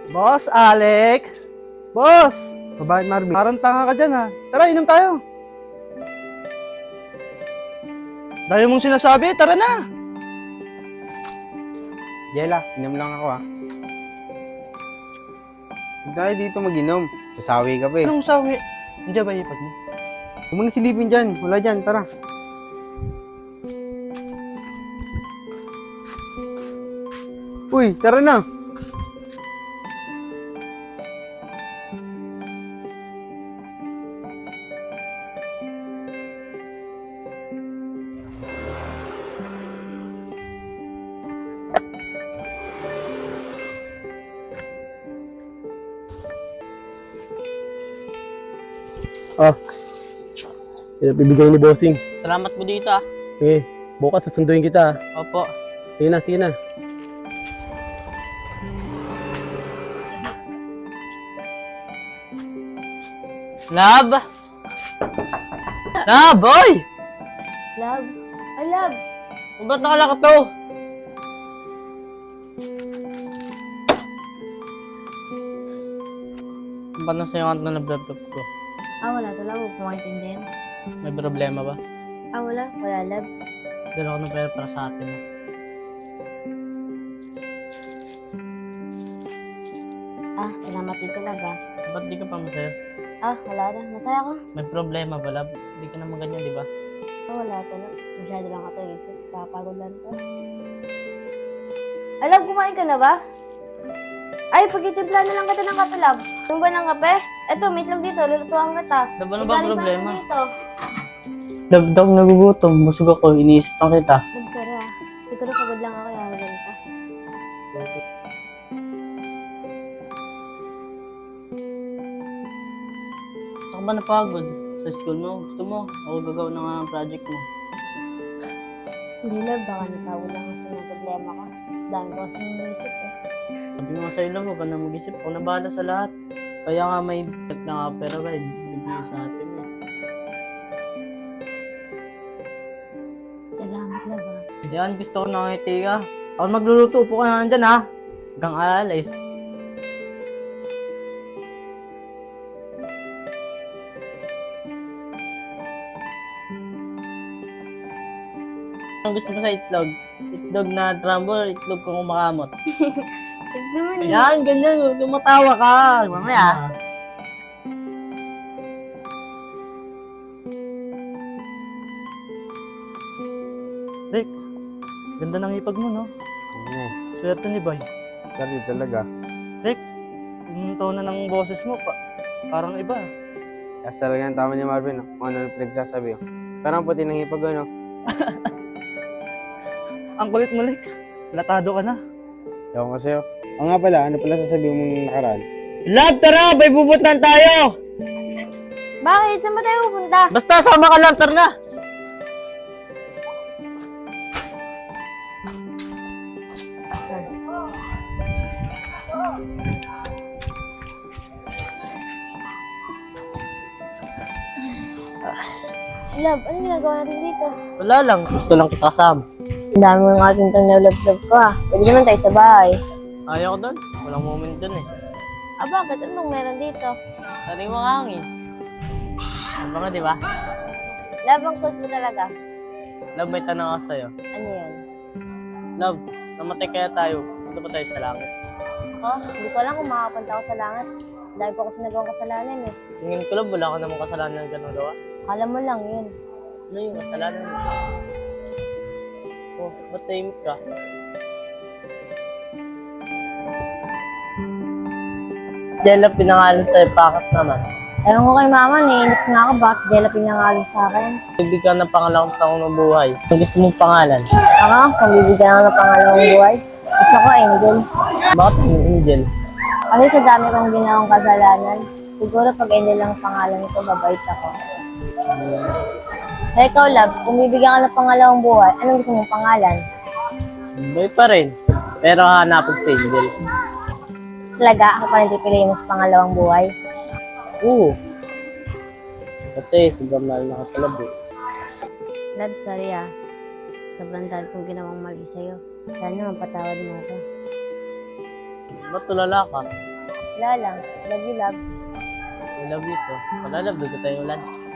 Boss, Alec! Boss! Bakit, Marvin? Parang tanga ka dyan ha. Tara, inom tayo. Dahil mong sinasabi, tara na. Jella, inom lang ako Huwag tayo dito mag-inom. Sasawi ka pa eh. Anong sawi? Nandiyan ba ipad mo? Huwag mo na silipin dyan. Wala dyan, tara. Uy, tara na. Bibigay ni Bossing. Salamat po dito ah. Sige, bukas sasunduin kita. Opo. Sige na, sige na. Love! Love, boy! Love? Ay, love. Ba't nakalaka to? Ba't nasa yung kanto na blab-blab ko? Wala to, love. Huwag mo maintindihan. May problema ba? Wala. Wala, love. Dala ko ng pera para sa atin mo. Salamat dito, love, Ba't di ka pa masaya? Wala na. Masaya ko. May problema ba, love? Di ka naman ganyan, di ba? Wala to, love. Masyado lang ako isip. Papagod lang to. Ay, love, kumain ka na ba? Ay, pagtitimpla na lang kita ng kape, love. Ano ba ng kape? Eto, meet lang dito. Lulutuan kita. Love, ano ba ang Galing problema? lang dito. Love, daw nagugutom. Busog ako. Iniisip lang kita. Love, sorry Siguro pagod lang ako. Kaya ganito. Saan ka ba napagod? Sa school mo? Gusto mo? Ako gagawa ng project mo. Hindi, love. Baka napagod lang kasi ng problema ko. Dami ko kasi iniisip Sabi nga sa'yo lang, huwag ka na mag-isip. Ako na bahala sa lahat. Kaya nga may debt na nga pera ba, bibigay sa atin eh. Salamat, love, Yan, gusto ko na ngiti ka. Ako magluluto, upo ka na nandyan ha. Hanggang alis. Ang gusto mo sa itlog? Itlog na drumble, itlog kung kumakamot. Tignan mo Yan, ganyan. Tumatawa ka. Mamaya. Rick, ganda ng ipag mo, no? Swerte ni Bay. Sorry talaga. Rick, yung tono ng boses mo, parang iba. Kasi talaga ang tama ni Marvin. Kung ano pinagsasabi. Pero ang puti ng ipag, Ang kulit mo, Rick. Latado ka na. Ewan ko sa'yo. Nga pala, ano pala sasabihin mong nakaraan? Love, tara! May bubutan tayo! Bakit? Saan ba tayo pupunta? Basta, sama ka lang, tara na! Love, anong ginagawa natin dito? Wala lang, gusto lang kita kasama. Ang dami mo nga ating love ko Pwede naman tayo sa bahay. Ayaw ko doon, walang moment doon eh. Bakit? Anong meron dito? Sariwang hangin. Ano ba nga, di ba? Love, ang cute mo talaga. Love, may tanong ako sa'yo. Ano yan? Love, namatay kaya tayo. Punta pa tayo sa langit. Hindi ko alam kung makapunta ako sa langit. Dahil ko kasi nagawang kasalanan eh. Tingin ko lang, wala ka namang kasalanan ng ganun gawa. Akala mo lang yun. Ano yung kasalanan mo? Oh, ba't tahimik ka? Jella, pinangalan sa'yo, bakit naman? Ewan ko kay mama, naiinip nga ako bakit Jella pinangalan sa akin. Bibigyan ng pangalawang taong ng buhay. Ang gusto mong pangalan? Kung bibigyan ako ng pangalawang buhay, gusto ko Angel. Bakit yung Angel? Kasi sa dami kong ginawang kasalanan, siguro pag Angel ang pangalan ko, babait ako. Kaya ikaw, love, kung bibigyan ka ng pangalawang buhay, anong gusto mong pangalan? Boy pa rin. Pero hanapin si Angel. Talaga, ako pa rin pipiliin mo sa pangalawang buhay. Oo. Kasi sobrang mahal na ka sa labo. Love, sorry Sobrang dahil kong ginawang mali sa'yo. Sana mapatawad mo ako. Ba't tulala ka? Wala lang. Love you, love. I love you to. Palalabog ko tayo ulan.